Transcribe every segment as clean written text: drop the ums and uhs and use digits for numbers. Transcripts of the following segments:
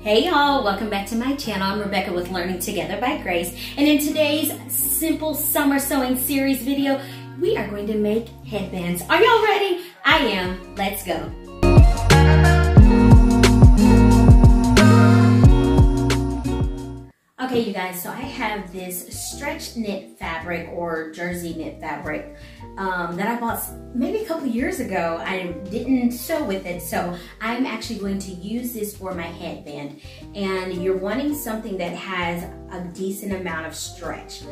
Hey y'all, welcome back to my channel. I'm Rebecca with Learning Together by Grace. And in today's simple summer sewing series video, we are going to make headbands. Are y'all ready? I am. Let's go. Okay, you guys, so I have this stretch knit fabric or jersey knit fabric that I bought maybe a couple years ago. I didn't sew with it, so I'm actually going to use this for my headband. And you're wanting something that has a decent amount of stretch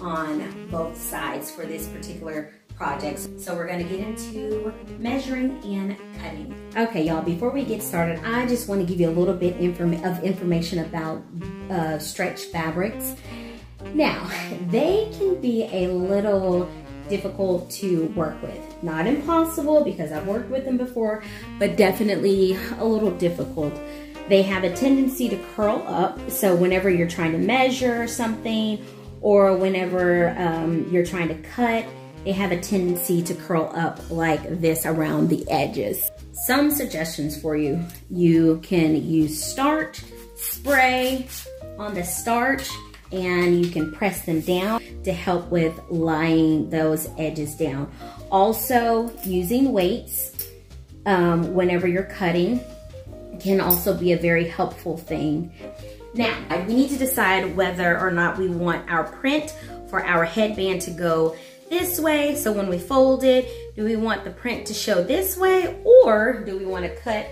on both sides for this particular project. So we're gonna get into measuring and cutting. Okay, y'all, before we get started, I just want to give you a little bit of information about stretch fabrics. Now, they can be a little difficult to work with. Not impossible, because I've worked with them before, but definitely a little difficult. They have a tendency to curl up, so whenever you're trying to measure something or whenever you're trying to cut, they have a tendency to curl up like this around the edges. Some suggestions for you. You can use starch, spray on the starch, and you can press them down to help with laying those edges down. Also, using weights whenever you're cutting can also be a very helpful thing. Now, we need to decide whether or not we want our print for our headband to go this way. So when we fold it, do we want the print to show this way, or do we want to cut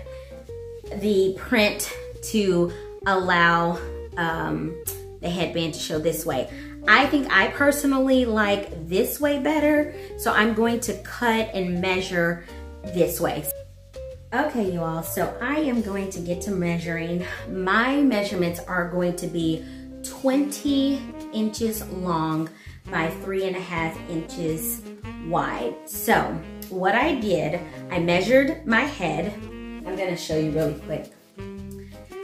the print to allow the headband to show this way? I think I personally like this way better, so I'm going to cut and measure this way. Okay, you all, so I am going to get to measuring. My measurements are going to be 20 inches long by 3.5 inches wide. So what I did, I measured my head. I'm gonna show you really quick.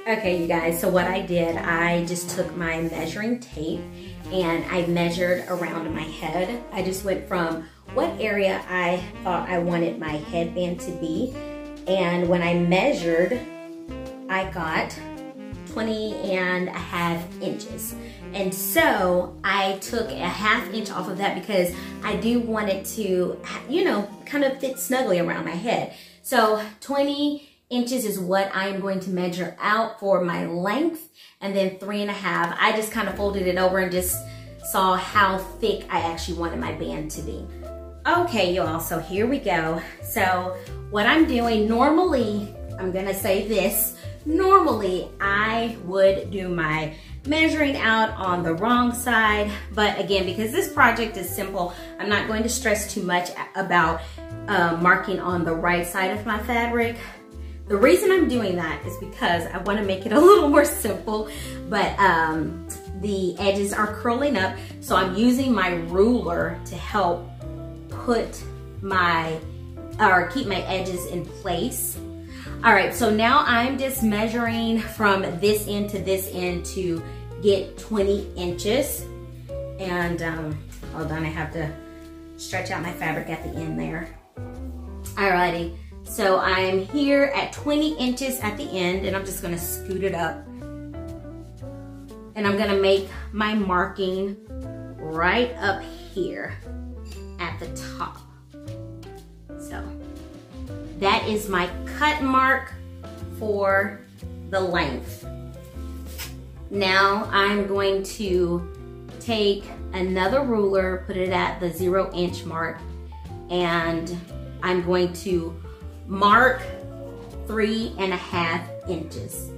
Okay, you guys, so what I did, I just took my measuring tape and I measured around my head. I just went from what area I thought I wanted my headband to be. And when I measured, I got 20.5 inches. And so I took 1/2 inch off of that because I do want it to, you know, kind of fit snugly around my head. So 20 inches is what I'm going to measure out for my length, and then 3.5. I just kind of folded it over and just saw how thick I actually wanted my band to be. Okay, you all, so here we go. So what I'm doing, normally, I'm gonna say this, normally I would do my measuring out on the wrong side, but again, because this project is simple, I'm not going to stress too much about marking on the right side of my fabric. The reason I'm doing that is because I want to make it a little more simple, but the edges are curling up, so I'm using my ruler to help put keep my edges in place. All right, so now I'm just measuring from this end to this end to get 20 inches. And hold on, I have to stretch out my fabric at the end there. Alrighty, so I'm here at 20 inches at the end, and I'm just gonna scoot it up. And I'm gonna make my marking right up here at the top. So that is my cut mark for the length. Now I'm going to take another ruler, put it at the 0 inch mark, and I'm going to mark 3.5 inches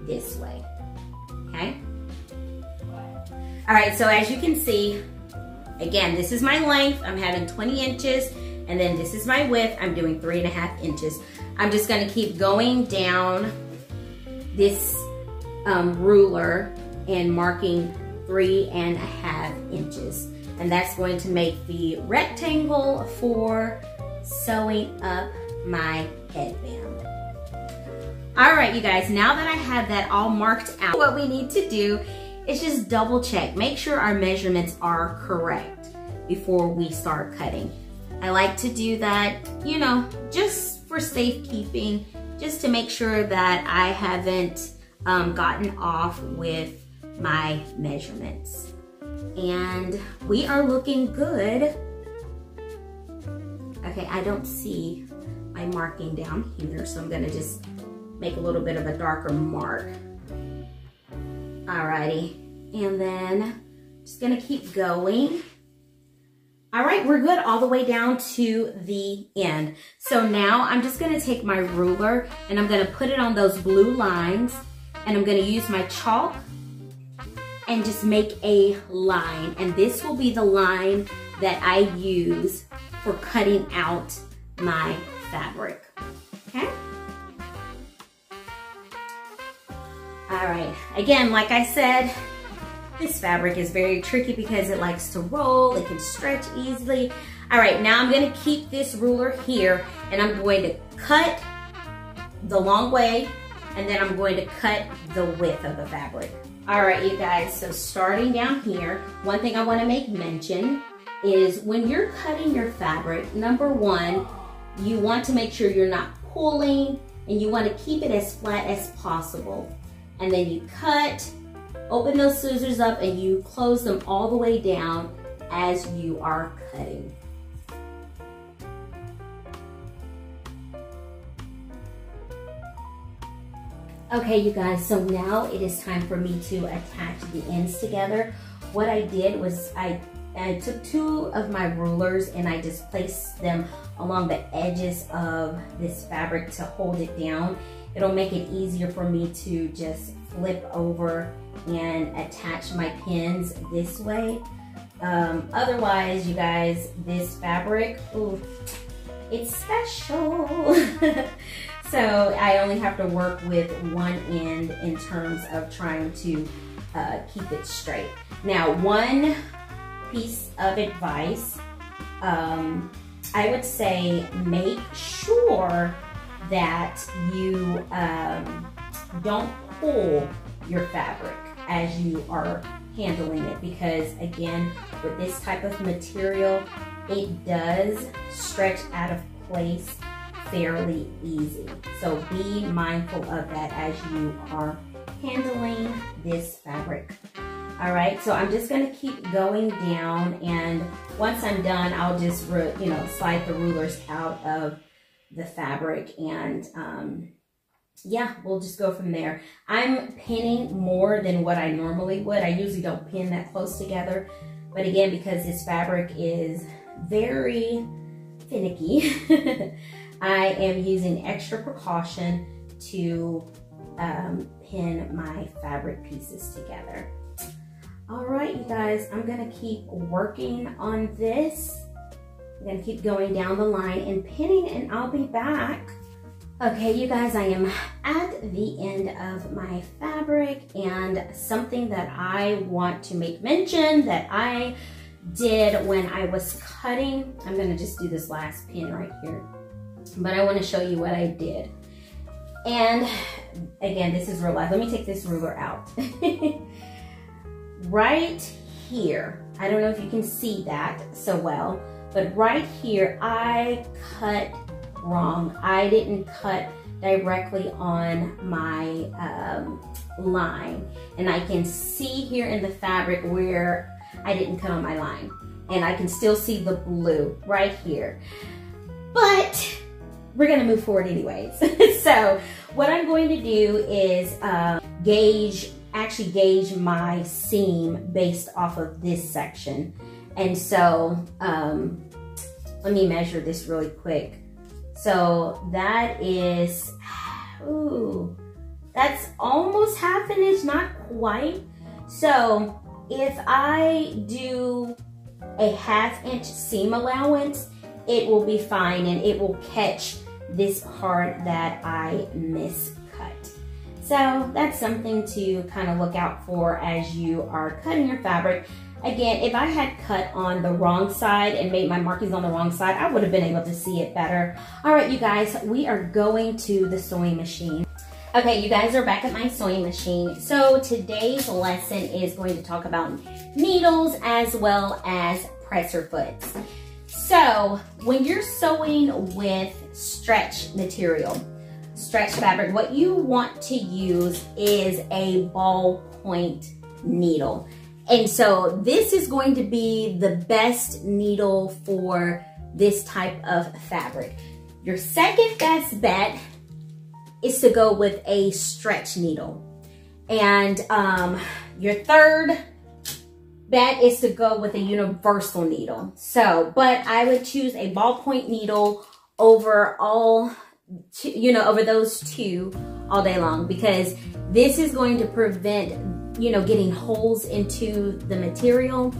this way, okay? All right, so as you can see, again, this is my length. I'm having 20 inches, and then this is my width. I'm doing 3.5 inches. I'm just gonna keep going down this ruler and marking 3.5 inches. And that's going to make the rectangle for sewing up my headband. All right, you guys, now that I have that all marked out, what we need to do is just double check. Make sure our measurements are correct before we start cutting. I like to do that, you know, just for safekeeping, just to make sure that I haven't gotten off with my measurements. And we are looking good. Okay, I don't see my marking down here, so I'm gonna just make a little bit of a darker mark. Alrighty, and then just gonna keep going. All right, we're good all the way down to the end. So now I'm just gonna take my ruler and I'm gonna put it on those blue lines, and I'm gonna use my chalk and just make a line. And this will be the line that I use for cutting out my fabric, okay? All right, again, like I said, this fabric is very tricky because it likes to roll, it can stretch easily. All right, now I'm gonna keep this ruler here and I'm going to cut the long way, and then I'm going to cut the width of the fabric. All right, you guys, so starting down here, one thing I wanna make mention is when you're cutting your fabric, number one, you want to make sure you're not pulling, and you want to keep it as flat as possible. And then you cut, open those scissors up, and you close them all the way down as you are cutting. Okay, you guys, so now it is time for me to attach the ends together. What I did was I took two of my rulers and I just placed them along the edges of this fabric to hold it down. It'll make it easier for me to just flip over and attach my pins this way. Otherwise, you guys, this fabric, ooh, it's special. So I only have to work with one end in terms of trying to keep it straight. Now, one piece of advice, I would say make sure that you don't pull your fabric as you are handling it, because again, with this type of material, it does stretch out of place fairly easy. So be mindful of that as you are handling this fabric. All right, so I'm just gonna keep going down, and once I'm done, I'll just slide the rulers out of the fabric, and yeah, we'll just go from there. I'm pinning more than what I normally would. I usually don't pin that close together, but again, because this fabric is very finicky, I am using extra precaution to pin my fabric pieces together. All right, you guys, I'm gonna keep working on this. I'm gonna keep going down the line and pinning, and I'll be back. Okay, you guys, I am at the end of my fabric, and something that I want to make mention that I did when I was cutting, I'm gonna just do this last pin right here, but I wanna show you what I did. And again, this is real life. Let me take this ruler out. Right here, I don't know if you can see that so well, but right here, I cut wrong. I didn't cut directly on my line. And I can see here in the fabric where I didn't cut on my line. And I can still see the blue right here. But we're gonna move forward anyways. So what I'm going to do is actually gauge my seam based off of this section. And so let me measure this really quick. So that is, ooh, that's almost half an inch, not quite. So if I do a ½ inch seam allowance, it will be fine, and it will catch this part that I miscut. So that's something to kind of look out for as you are cutting your fabric. Again, if I had cut on the wrong side and made my markings on the wrong side, I would have been able to see it better. All right, you guys, we are going to the sewing machine. Okay, you guys are back at my sewing machine. So today's lesson is going to talk about needles as well as presser foots. So when you're sewing with stretch material, stretch fabric, what you want to use is a ballpoint needle. And so this is going to be the best needle for this type of fabric. Your second best bet is to go with a stretch needle. And your third bet is to go with a universal needle. So, but I would choose a ballpoint needle over over those two all day long, because this is going to prevent, getting holes into the material.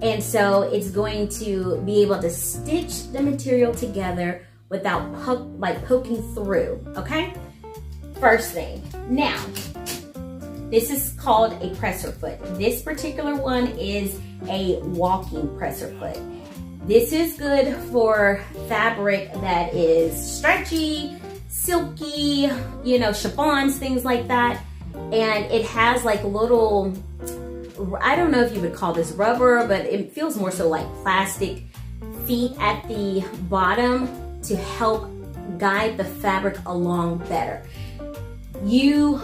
And so it's going to be able to stitch the material together without poking through, okay? First thing. Now, this is called a presser foot. This particular one is a walking presser foot. This is good for fabric that is stretchy, silky, chiffons, things like that. And it has like little, I don't know if you would call this rubber, but it feels more so like plastic feet at the bottom to help guide the fabric along better. You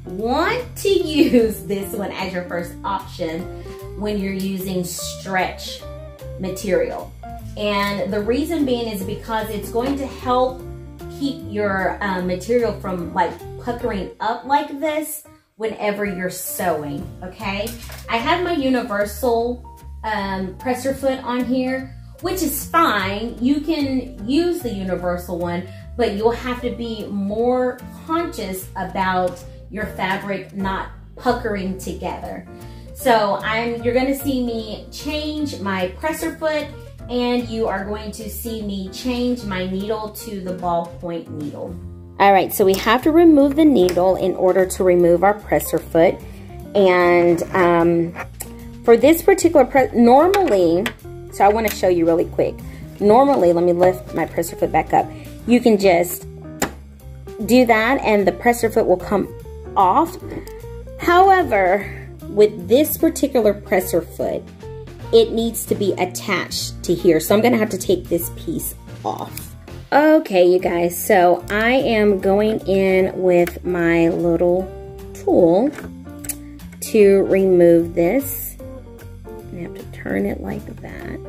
want to use this one as your first option when you're using stretch material. And the reason being is because it's going to help keep your material from puckering up like this whenever you're sewing, okay? I have my universal presser foot on here, which is fine. You can use the universal one, but you'll have to be more conscious about your fabric not puckering together. So you're gonna see me change my presser foot, and you are going to see me change my needle to the ballpoint needle. All right, so we have to remove the needle in order to remove our presser foot. And for this particular normally, so I wanna show you really quick. Normally, let me lift my presser foot back up. You can just do that and the presser foot will come off. However, with this particular presser foot, it needs to be attached to here. So I'm gonna have to take this piece off. Okay, you guys, so I am going in with my little tool to remove this. I have to turn it like that.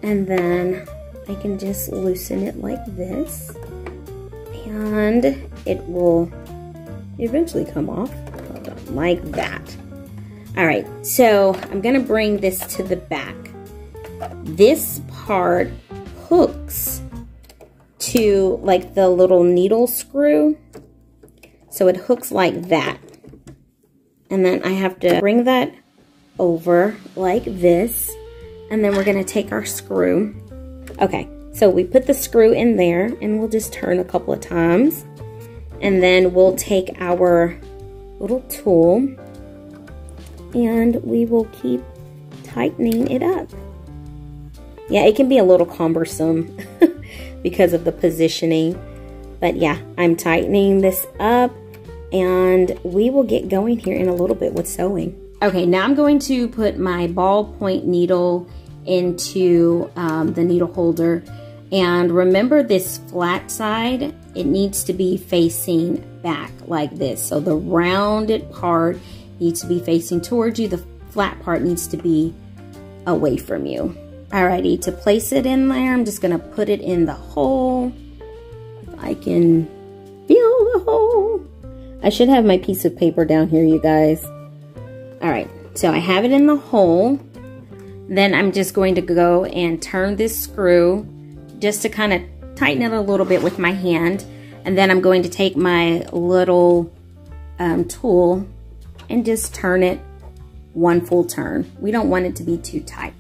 And then I can just loosen it like this. And it will eventually come off. Hold on, like that. All right, so I'm gonna bring this to the back. This part hooks to the little needle screw. So it hooks like that. And then I have to bring that over like this. And then we're gonna take our screw. Okay, so we put the screw in there and we'll just turn a couple of times. And then we'll take our little tool and we will keep tightening it up. Yeah, it can be a little cumbersome because of the positioning. But yeah, I'm tightening this up and we will get going here in a little bit with sewing. Okay, now I'm going to put my ballpoint needle into the needle holder. And remember this flat side, it needs to be facing back like this. So the rounded part needs to be facing towards you. The flat part needs to be away from you. Alrighty, to place it in there, I'm just gonna put it in the hole. If I can feel the hole. I should have my piece of paper down here, you guys. Alright, so I have it in the hole. Then I'm just going to go and turn this screw just to kind of tighten it a little bit with my hand. And then I'm going to take my little tool and just turn it one full turn. We don't want it to be too tight.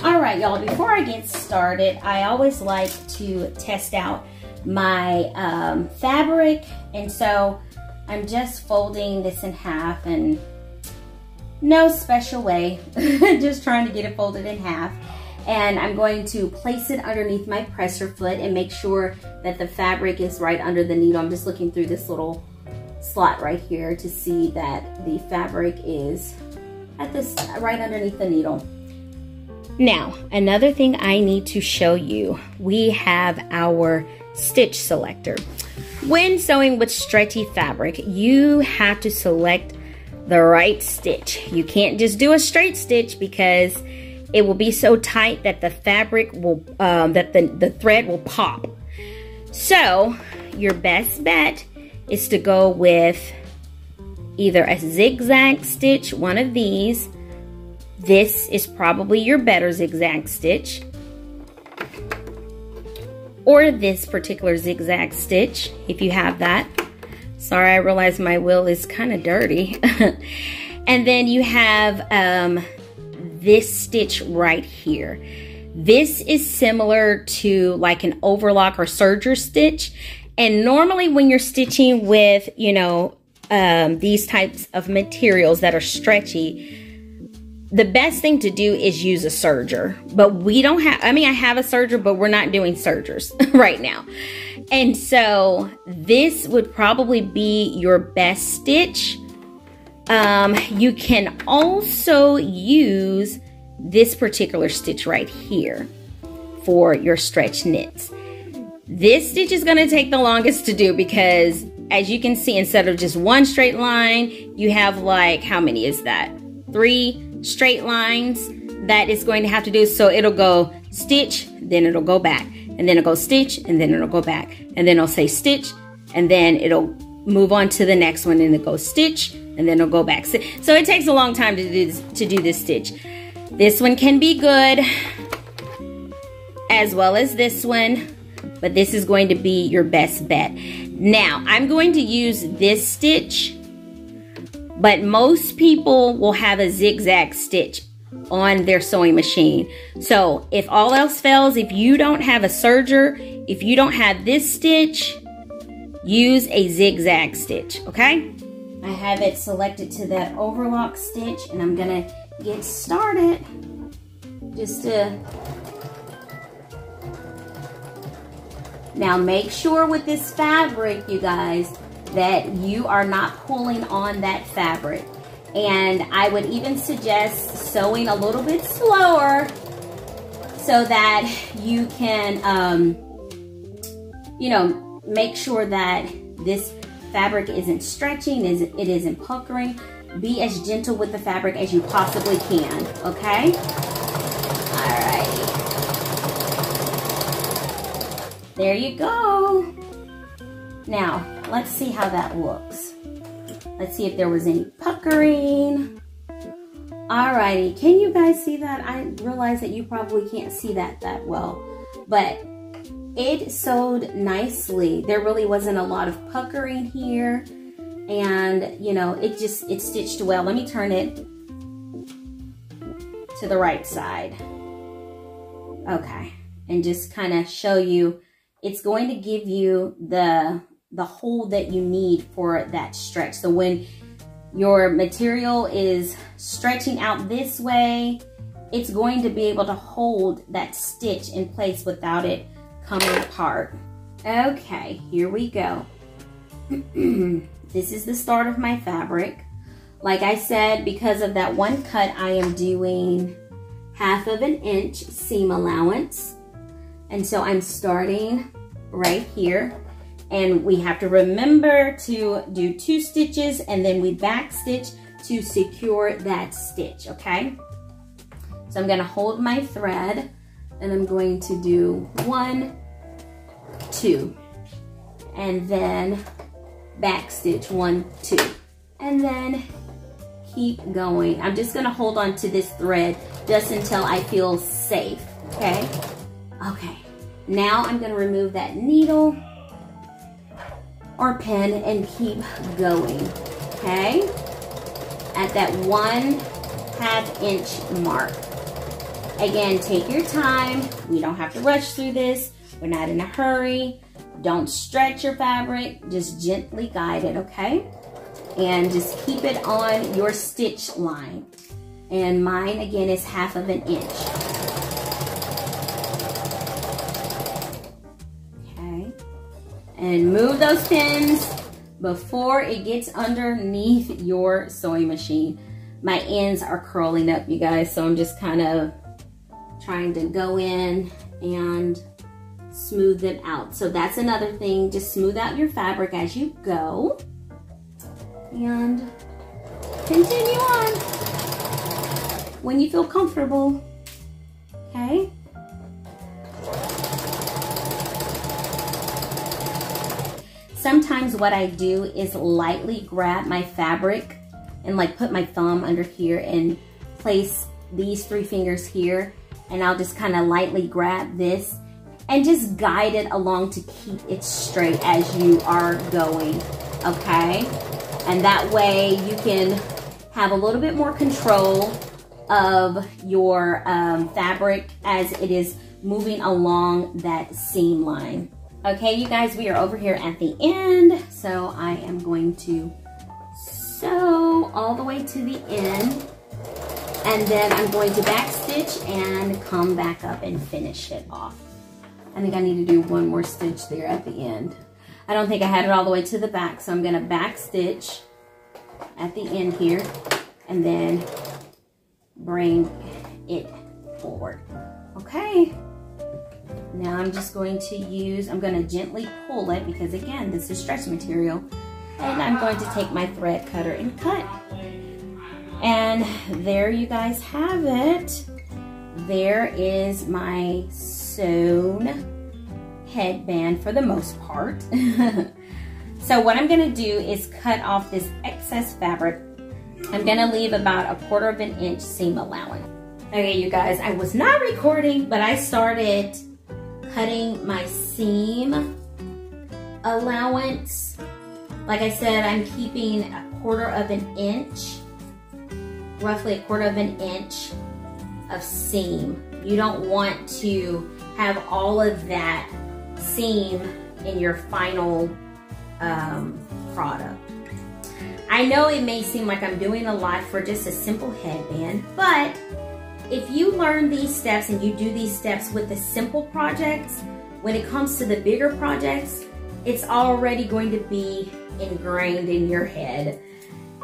All right, y'all, before I get started, I always like to test out my fabric. And so I'm just folding this in half, and no special way, just trying to get it folded in half. And I'm going to place it underneath my presser foot and make sure that the fabric is right under the needle. I'm just looking through this little slot right here to see that the fabric is at this right underneath the needle. Now, another thing I need to show you, we have our stitch selector. When sewing with stretchy fabric, you have to select the right stitch. You can't just do a straight stitch because it will be so tight that the fabric will, the thread will pop. So your best bet is to go with either a zigzag stitch, one of these. This is probably your better zigzag stitch, or this particular zigzag stitch if you have that. Sorry, I realize my wheel is kind of dirty. And then you have this stitch right here. This is similar to like an overlock or serger stitch. And normally when you're stitching with, you know, these types of materials that are stretchy, the best thing to do is use a serger. But we don't have, I mean, I have a serger, but we're not doing sergers right now. And so this would probably be your best stitch. You can also use this particular stitch right here for your stretch knits. This stitch is going to take the longest to do because, as you can see, instead of just one straight line, you have like, how many is that? 3 straight lines that it's going to have to do. So it'll go stitch, then it'll go back, and then it'll go stitch, and then it'll go back, and then it'll say stitch, and then it'll move on to the next one, and it goes stitch, and then it'll go back. So it takes a long time to do this stitch. This one can be good, as well as this one, but this is going to be your best bet. Now, I'm going to use this stitch, but most people will have a zigzag stitch on their sewing machine. So if all else fails, if you don't have a serger, if you don't have this stitch, use a zigzag stitch, okay? I have it selected to that overlock stitch, and I'm gonna get started just to... Now make sure with this fabric, you guys, that you are not pulling on that fabric. And I would even suggest sewing a little bit slower so that you can, you know, make sure that this fabric isn't stretching, it isn't puckering. Be as gentle with the fabric as you possibly can, okay? Alrighty. There you go. Now, let's see how that looks. Let's see if there was any puckering. Alrighty, can you guys see that? I realize that you probably can't see that well, but it sewed nicely. There really wasn't a lot of puckering here, and you know, it stitched well. Let me turn it to the right side. Okay, and just kind of show you, it's going to give you the hold that you need for that stretch. So when your material is stretching out this way, it's going to be able to hold that stitch in place without it coming apart. Okay, here we go. This is the start of my fabric. Like I said, because of that one cut, I am doing 1/2 inch seam allowance. And so I'm starting right here. And we have to remember to do 2 stitches, and then we back stitch to secure that stitch, okay? So I'm gonna hold my thread, and I'm going to do 1, 2, and then back stitch 1, 2, and then keep going. I'm just gonna hold on to this thread just until I feel safe, okay? Okay, now I'm gonna remove that needle or pin and keep going, okay? At that 1/2 inch mark. Again, take your time. We don't have to rush through this. We're not in a hurry. Don't stretch your fabric. Just gently guide it, okay? And just keep it on your stitch line. And mine, again, is 1/2 inch. And move those pins before it gets underneath your sewing machine. My ends are curling up, you guys, so I'm just kind of trying to go in and smooth them out. So that's another thing, just smooth out your fabric as you go. And continue on when you feel comfortable, okay? Sometimes what I do is lightly grab my fabric and like put my thumb under here and place these 3 fingers here, and I'll just kind of lightly grab this and just guide it along to keep it straight as you are going, okay? And that way you can have a little bit more control of your fabric as it is moving along that seam line. Okay, you guys, we are over here at the end, so I am going to sew all the way to the end, and then I'm going to backstitch and come back up and finish it off. I think I need to do one more stitch there at the end. I don't think I had it all the way to the back, so I'm gonna backstitch at the end here and then bring it forward. Okay. Now I'm just going to use, I'm going to gently pull it because again, this is stretch material. And I'm going to take my thread cutter and cut. And there you guys have it. There is my sewn headband for the most part. So what I'm going to do is cut off this excess fabric. I'm going to leave about a 1/4 of an inch seam allowance. Okay, you guys, I was not recording, but I started cutting my seam allowance. Like I said, I'm keeping a 1/4 of an inch, roughly a 1/4 of an inch of seam. You don't want to have all of that seam in your final product. I know it may seem like I'm doing a lot for just a simple headband, but if you learn these steps and you do these steps with the simple projects, when it comes to the bigger projects, it's already going to be ingrained in your head.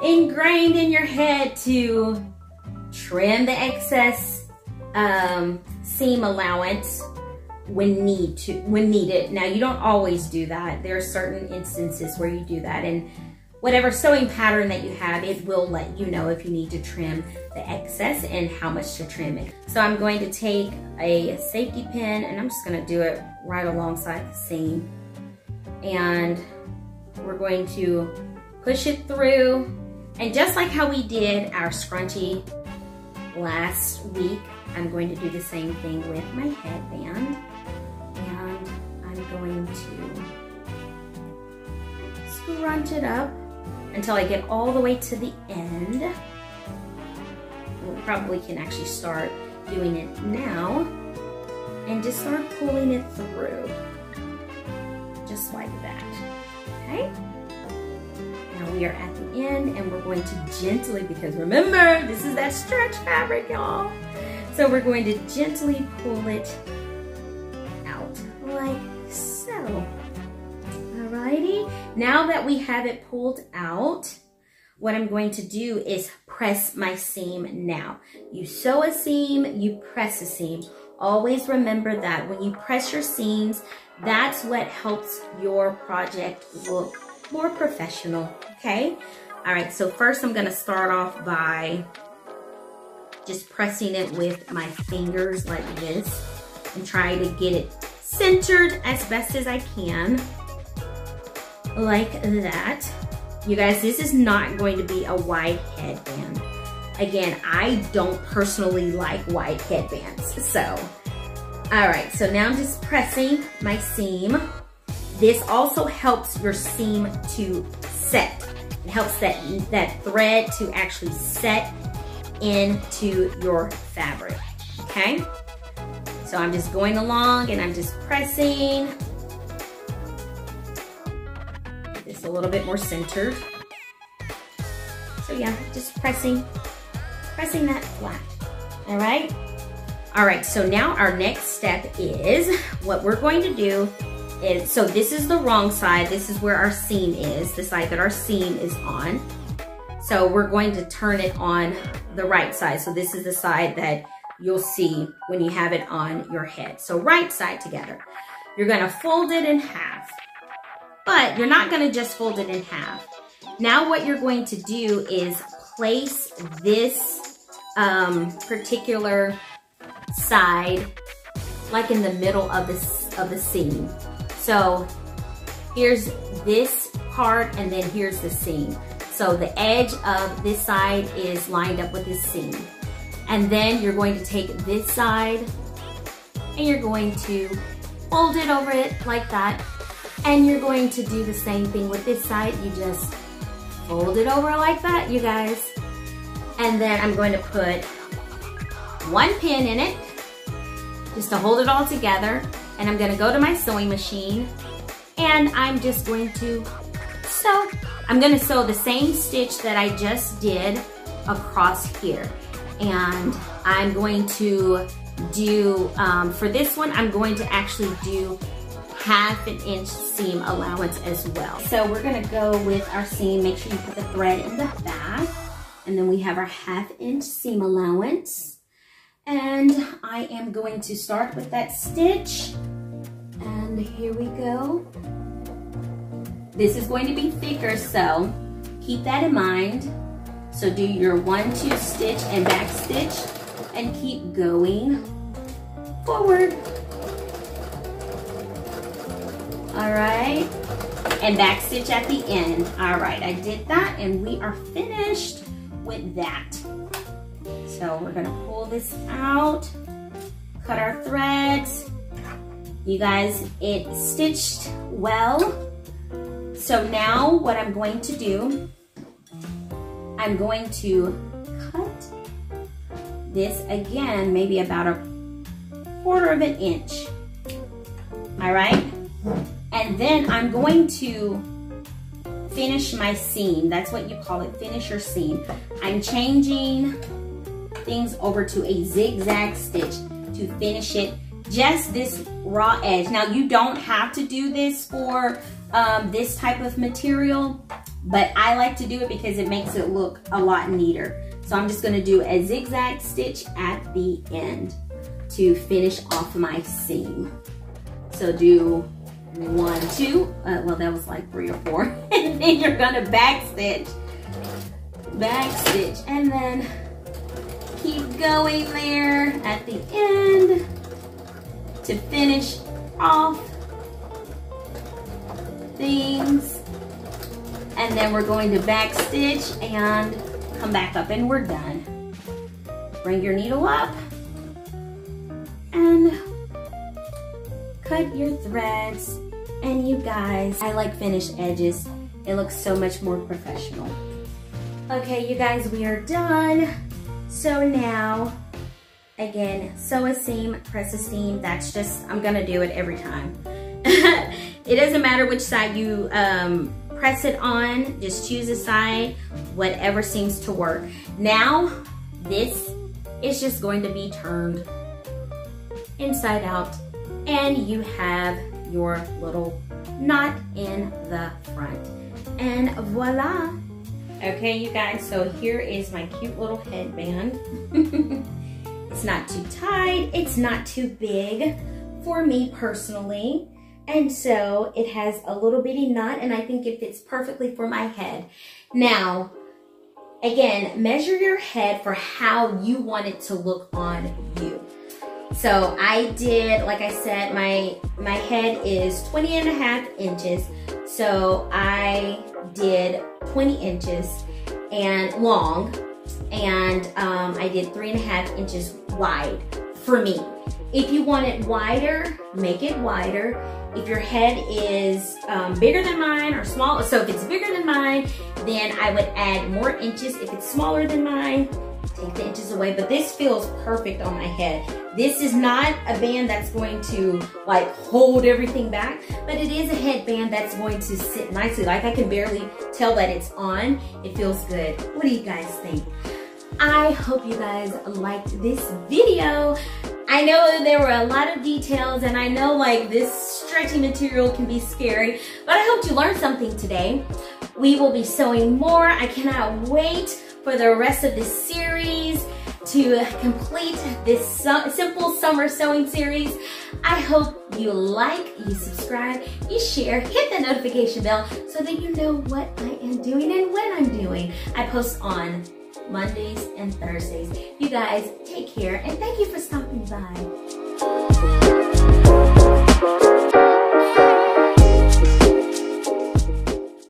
Ingrained in your head to trim the excess seam allowance when needed. Now, you don't always do that. There are certain instances where you do that, and whatever sewing pattern that you have, it will let you know if you need to trim the excess and how much to trim it. So I'm going to take a safety pin and I'm just going to do it right alongside the seam. And we're going to push it through. And just like how we did our scrunchie last week, I'm going to do the same thing with my headband. And I'm going to scrunch it up until I get all the way to the end. We probably can actually start doing it now and just start pulling it through, just like that, okay? Now we are at the end and we're going to gently, because remember, this is that stretch fabric, y'all. So we're going to gently pull it out like so. Alrighty, now that we have it pulled out, what I'm going to do is press my seam now. You sew a seam, you press a seam. Always remember that when you press your seams, that's what helps your project look more professional, okay? All right, so first I'm gonna start off by just pressing it with my fingers like this and trying to get it centered as best as I can, like that. You guys, this is not going to be a wide headband. Again, I don't personally like wide headbands, so. All right, so now I'm just pressing my seam. This also helps your seam to set. It helps that thread to actually set into your fabric, okay? So I'm just going along and I'm just pressing. It's a little bit more centered. So yeah, just pressing that flat, all right? All right, so now our next step is, what we're going to do is, so this is the wrong side, this is where our seam is, the side that our seam is on. So we're going to turn it on the right side. So this is the side that you'll see when you have it on your head. So right side together. You're gonna fold it in half, but you're not gonna just fold it in half. Now what you're going to do is place this particular side like in the middle of the seam. So here's this part and then here's the seam. So the edge of this side is lined up with this seam. And then you're going to take this side and you're going to fold it over it like that. And you're going to do the same thing with this side. You just fold it over like that, you guys. And then I'm going to put one pin in it just to hold it all together. And I'm gonna go to my sewing machine and I'm just going to sew. I'm gonna sew the same stitch that I just did across here. And I'm going to do, for this one, I'm going to actually do 1/2 inch seam allowance as well. So we're gonna go with our seam. Make sure you put the thread in the back. And then we have our 1/2 inch seam allowance. And I am going to start with that stitch. And here we go. This is going to be thicker, so keep that in mind. So do your 1-2 stitch and back stitch and keep going forward. All right, and back stitch at the end. All right, I did that and we are finished with that. So we're gonna pull this out, cut our threads. You guys, it stitched well. So now what I'm going to do, I'm going to cut this again, maybe about 1/4 inch. All right? And then I'm going to finish my seam. That's what you call it, finish your seam. I'm changing things over to a zigzag stitch to finish it, just this raw edge. Now you don't have to do this for this type of material, but I like to do it because it makes it look a lot neater. So I'm just gonna do a zigzag stitch at the end to finish off my seam. So do 1, 2, well that was like 3 or 4, and then you're gonna back stitch, and then keep going there at the end to finish off things. And then we're going to back stitch and come back up and we're done. Bring your needle up and cut your threads. And you guys, I like finished edges. It looks so much more professional. Okay, you guys, we are done. So now, again, sew a seam, press a seam. That's just, I'm gonna do it every time. It doesn't matter which side you press it on, just choose a side, whatever seems to work. Now, this is just going to be turned inside out, and you have your little knot in the front. And voila. Okay, you guys, so here is my cute little headband. It's not too tight, it's not too big for me personally. And so it has a little bitty knot, and I think it fits perfectly for my head. Now, again, measure your head for how you want it to look on you. So I did, like I said, my head is 20.5 inches. So I did 20 inches and long, and I did 3.5 inches wide for me. If you want it wider, make it wider. If your head is bigger than mine or small, so if it's bigger than mine, then I would add more inches. If it's smaller than mine, take the inches away. But this feels perfect on my head. This is not a band that's going to like hold everything back, but it is a headband that's going to sit nicely. Like I can barely tell that it's on. It feels good. What do you guys think? I hope you guys liked this video. I know there were a lot of details, and I know like this stretchy material can be scary, but I hope you learned something today. We will be sewing more. I cannot wait for the rest of this series to complete this simple summer sewing series. I hope you like, you subscribe, you share, hit the notification bell so that you know what I am doing and when I'm doing. I post on Mondays and Thursdays. You guys take care, and thank you for stopping